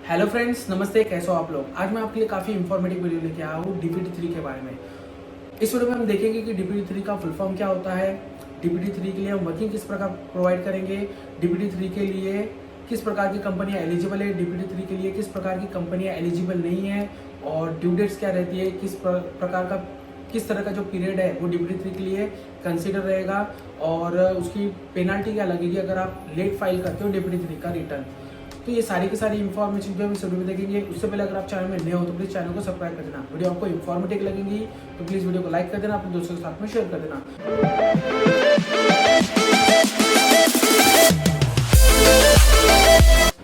Hello friends, नमस्ते। कैसे हो आप लोग। आज मैं आपके लिए काफ़ी इंफॉर्मेटिव वीडियो लेके आया हूँ DPT3 के बारे में। इस वीडियो में हम देखेंगे कि DPT3 का फुल फॉर्म क्या होता है, DPT3 के लिए हम वर्किंग किस प्रकार प्रोवाइड करेंगे, DPT3 के लिए किस प्रकार की कंपनियां एलिजिबल है, DPT3 के लिए किस प्रकार की कंपनियां एलिजिबल नहीं है और ड्यू डेट्स क्या रहती है, किस तरह का जो पीरियड है वो DPT3 के लिए कंसिडर रहेगा और उसकी पेनाल्टी क्या लगेगी अगर आप लेट फाइल करते हो DPT3 का रिटर्न। तो ये सारी की सारी इन्फॉर्मेशन जो हम इस वीडियो में देखेंगे। उससे पहले अगर आप चैनल में नए हो तो प्लीज़ चैनल को सब्सक्राइब कर देना। वीडियो आपको इन्फॉर्मेटिव लगेगी तो प्लीज़ वीडियो को लाइक कर देना, अपने दोस्तों के साथ में शेयर कर देना।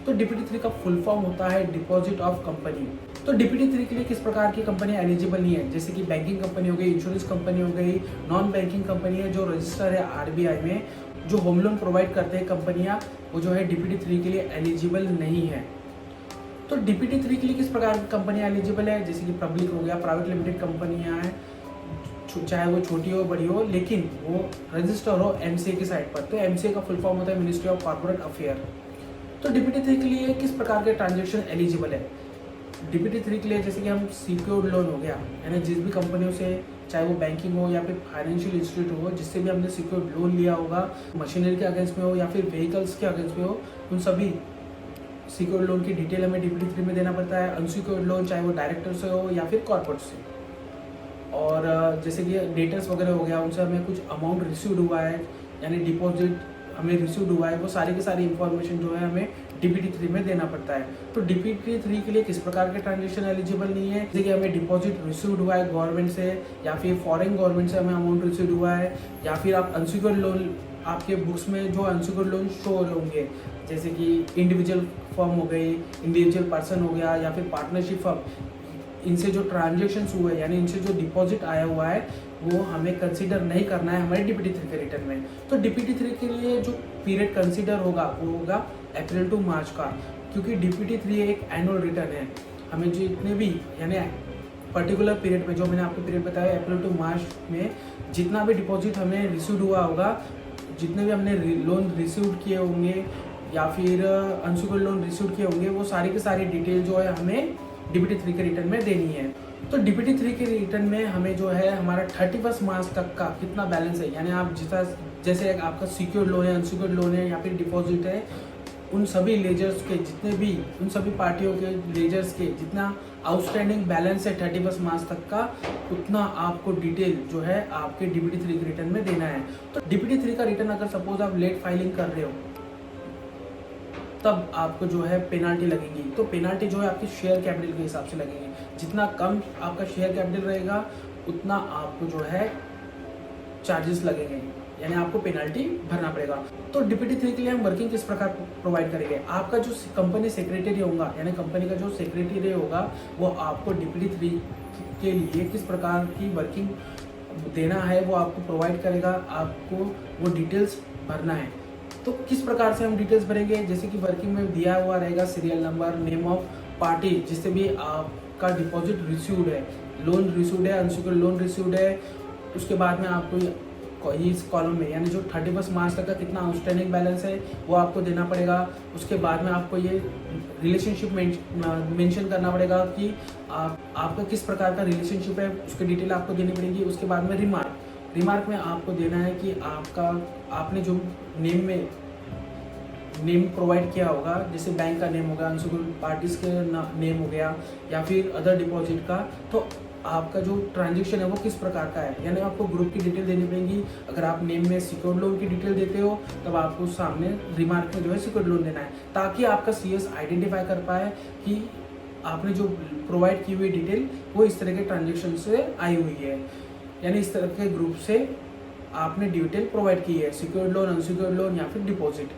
तो DPT3 का फुल फॉर्म होता है डिपॉजिट ऑफ कंपनी। तो DPT3 के लिए किस प्रकार की कंपनी एलिजिबल नहीं है, जैसे कि बैंकिंग कंपनी हो गई, इंश्योरेंस कंपनी हो गई, नॉन बैंकिंग कंपनी है जो रजिस्टर है RBI में, जो होम लोन प्रोवाइड करते हैं कंपनियां, वो जो है DPT3 के लिए एलिजिबल नहीं है। तो DPT3 के लिए किस प्रकार की कंपनियां एलिजिबल है, जैसे कि पब्लिक हो गया, प्राइवेट लिमिटेड कंपनियां हैं, चाहे वो छोटी हो बड़ी हो, लेकिन वो रजिस्टर हो MCA की साइट पर। तो MCA का फुल फॉर्म होता है मिनिस्ट्री ऑफ कॉर्पोरेट अफेयर। तो DPT3 के लिए किस प्रकार के ट्रांजेक्शन एलिजिबल है, DPT3 के लिए जैसे कि हम सिक्योर्ड लोन हो गया, यानी जिस भी कंपनियों से, चाहे वो बैंकिंग हो या फिर फाइनेंशियल इंस्टीट्यूट हो, जिससे भी हमने सिक्योर्ड लोन लिया होगा, मशीनरी के अगेंस्ट में हो या फिर व्हीकल्स के अगेंस्ट में हो, उन सभी सिक्योर्ड लोन की डिटेल हमें DPT3 में देना पड़ता है। अनसिक्योर्ड लोन चाहे वो डायरेक्टर से हो या फिर कॉर्पोरेट से, और जैसे कि डेटर्स वगैरह हो गया, उनसे हमें कुछ अमाउंट रिसीव्ड हुआ है, यानी डिपॉजिट हमें रिसीव्ड हुआ है, वो सारी की सारी इंफॉर्मेशन जो है हमें DPT3 में देना पड़ता है। तो DPT3 के लिए किस प्रकार के ट्रांजेक्शन एलिजिबल नहीं है, जैसे कि हमें डिपॉजिट रिसीव्ड हुआ है गवर्नमेंट से, या फिर फॉरेन गवर्नमेंट से हमें अमाउंट रिसीव्ड हुआ है, या फिर आप अनसिक्योर्ड लोन, आपके बुक्स में जो अनसिक्योर्ड लोन शो हो रहे होंगे, जैसे कि इंडिविजुअल फर्म हो गई, इंडिविजुअल पर्सन हो गया, या फिर पार्टनरशिप फर्म, इनसे जो ट्रांजेक्शन हुए, यानी इनसे जो डिपॉजिट आया हुआ है, वो हमें कंसीडर नहीं करना है हमारे DPT3 के रिटर्न में। तो DPT3 के लिए जो पीरियड कंसीडर होगा वो होगा अप्रैल टू मार्च का, क्योंकि DPT3 एक एनुअल रिटर्न है। हमें जितने भी, यानी पर्टिकुलर पीरियड में, जो मैंने आपको पीरियड बताया अप्रैल टू मार्च में, जितना भी डिपॉजिट हमें रिसीव हुआ होगा, जितने भी हमने लोन रिसीव किए होंगे या फिर अनसिक्योर्ड लोन रिसीव किए होंगे, वो सारी की सारी डिटेल जो है हमें DPT3 के रिटर्न में देनी है। तो DPT3 के रिटर्न में हमें जो है हमारा 31 मार्च तक का कितना बैलेंस है, यानी आप जैसे आपका सिक्योर्ड लोन है, अनसिक्योर्ड लोन है या फिर डिपॉजिट है, उन सभी लेजर्स के जितने भी, उन सभी पार्टियों के लेजर्स के जितना आउटस्टैंडिंग बैलेंस है 31 मार्च तक का, उतना आपको डिटेल जो है आपके DPT3 के रिटर्न में देना है। तो DPT3 का रिटर्न अगर सपोज आप लेट फाइलिंग कर रहे हो, तब आपको जो है पेनाल्टी लगेगी। तो पेनाल्टी जो है आपकी शेयर कैपिटल के हिसाब से लगेगी। जितना कम आपका शेयर कैपिटल रहेगा, उतना आपको जो है चार्जेस लगेंगे, यानी आपको पेनाल्टी भरना पड़ेगा। तो DPT3 के लिए हम वर्किंग किस प्रकार प्रोवाइड करेंगे, आपका जो कंपनी सेक्रेटरी होगा, यानी कंपनी का जो सेक्रेटरी होगा, वो आपको DPT3 के लिए किस प्रकार की वर्किंग देना है वो आपको प्रोवाइड करेगा। आपको वो डिटेल्स भरना है। तो किस प्रकार से हम डिटेल्स भरेंगे, जैसे कि वर्किंग में दिया हुआ रहेगा serial number, name of party जिससे भी आपका डिपॉजिट रिसीव्ड है, लोन रिसीव्ड है, अनसिक्योर्ड लोन रिसीव्ड है। उसके बाद में आपको इस कॉलम में, यानी जो 31 मार्च तक का कितना आउटस्टैंडिंग बैलेंस है वो आपको देना पड़ेगा। उसके बाद में आपको ये रिलेशनशिप मेंशन करना पड़ेगा कि आपका किस प्रकार का रिलेशनशिप है, उसकी डिटेल आपको देनी पड़ेगी। उसके बाद में रिमार्क में आपको देना है कि आपने जो नेम प्रोवाइड किया होगा, जैसे बैंक का नेम होगा, अनसिक्योर्ड पार्टीज के नेम हो गया, या फिर अदर डिपॉजिट का, तो आपका जो ट्रांजेक्शन है वो किस प्रकार का है, यानी आपको ग्रुप की डिटेल देनी पड़ेगी। अगर आप नेम में सिक्योर्ड लोन की डिटेल देते हो, तब आपको सामने रिमार्क में जो है सिक्योर्ड लोन देना है, ताकि आपका CS आइडेंटिफाई कर पाए कि आपने जो प्रोवाइड की हुई डिटेल वो इस तरह के ट्रांजेक्शन से आई हुई है, यानी इस तरह के ग्रुप से आपने डिटेल प्रोवाइड की है, सिक्योर्ड लोन, अनसिक्योर्ड लोन या फिर डिपॉजिट।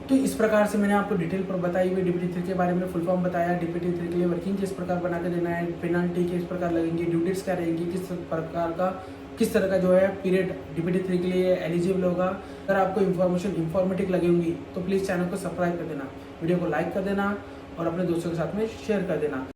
तो इस प्रकार से मैंने आपको डिटेल पर बताई हुई DPT3 के बारे में फुल फॉर्म बताया। DPT3 के लिए वर्किंग किस प्रकार बना के देना है, पेनाल्टी किस प्रकार लगेंगी, ड्यू डेट्स क्या रहेंगी, किस तरह का जो है पीरियड DPT3 के लिए एलिजिबल होगा। अगर आपको इंफॉर्मेटिव लगी होंगी तो प्लीज़ चैनल को सब्सक्राइब कर देना, वीडियो को लाइक कर देना और अपने दोस्तों के साथ में शेयर कर देना।